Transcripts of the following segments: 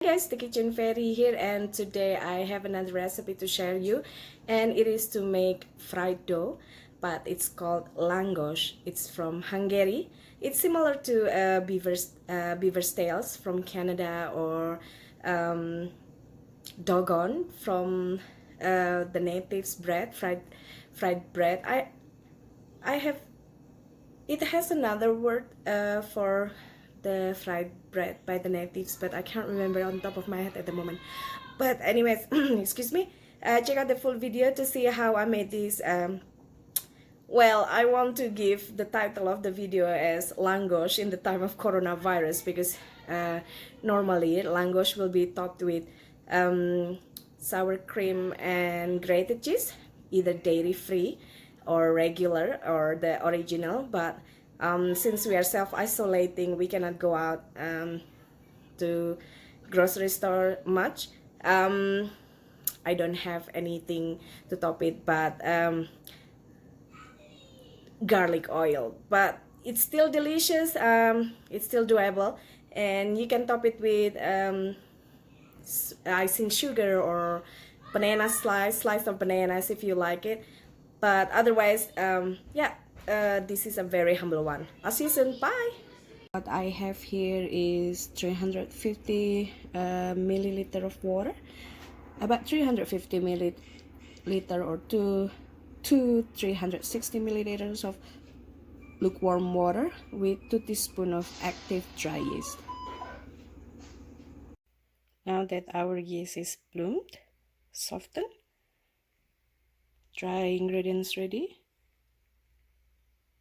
Hi guys, the Kitchen Fairy here, and today I have another recipe to share you, and it is to make fried dough, but it's called Langos. It's from Hungary. It's similar to beaver's tails from Canada, or dogon from the natives bread, fried bread. I have it has another word for the fried bread by the natives, but I can't remember on top of my head at the moment. But anyways, excuse me. Check out the full video to see how I made this. Well, I want to give the title of the video as Langos in the time of coronavirus, because normally Langos will be topped with sour cream and grated cheese, either dairy free or regular or the original. But since we are self-isolating, we cannot go out to grocery store much. I don't have anything to top it, but garlic oil, but it's still delicious. It's still doable, and you can top it with icing sugar or banana slice of bananas if you like it. But otherwise, yeah, this is a very humble one. I'll see you soon. Bye. What I have here is 350 milliliter of water, about 350 milliliter or 360 milliliters of lukewarm water with 2 teaspoons of active dry yeast. Now that our yeast is bloomed, softened, dry ingredients ready,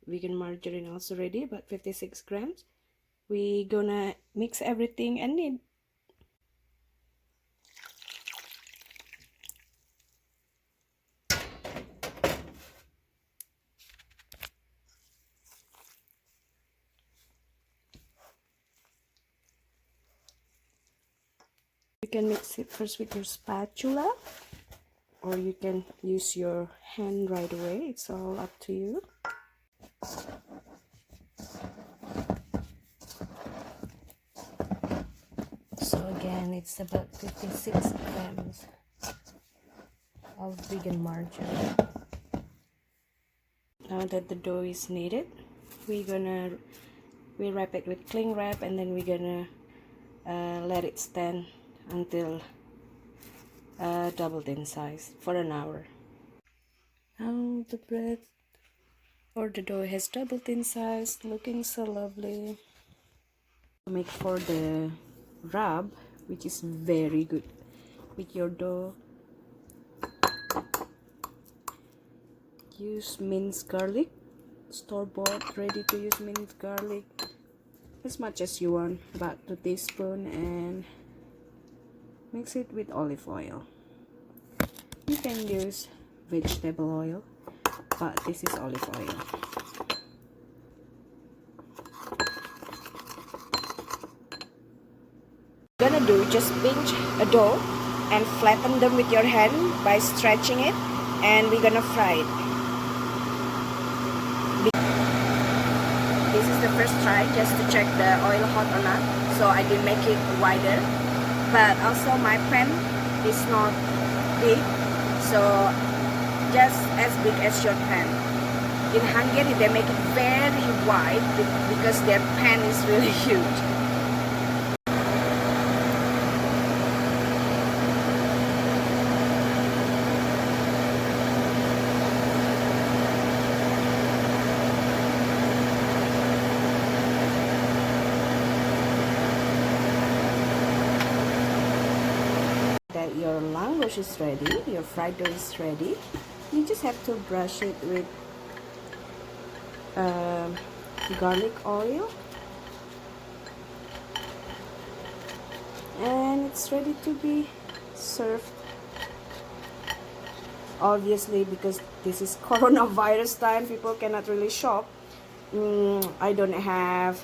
vegan margarine also ready, about 56 grams. We gonna mix everything and knead. You can mix it first with your spatula, or you can use your hand right away. It's all up to you. So again, it's about 56 grams of vegan margarine. Now that the dough is kneaded, we wrap it with cling wrap, and then we're gonna let it stand until doubled in size for an hour. Now the bread or the dough has doubled in size, looking so lovely. Make for the rub, which is very good with your dough. Use minced garlic, store-bought, ready to use minced garlic, as much as you want, about 2 teaspoons, and mix it with olive oil. You can use vegetable oil, but this is olive oil. What you're gonna do, just pinch a dough and flatten them with your hand by stretching it, and we're gonna fry it. This is the first try just to check the oil hot or not, so I did make it wider, but also my pan is not big, so just as big as your pan. In Hungary they make it very wide because their pan is really huge. That your langos is ready, your fried dough is ready, you just have to brush it with garlic oil, and it's ready to be served. Obviously, because this is coronavirus time, people cannot really shop. I don't have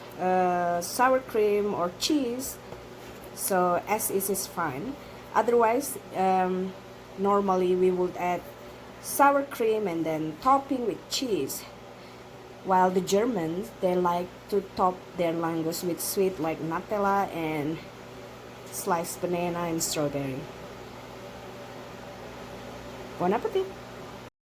sour cream or cheese, so as is fine. Otherwise, normally we would add sour cream and then topping with cheese. While the Germans, they like to top their langos with sweet like Nutella and sliced banana and strawberry. Bon appetit!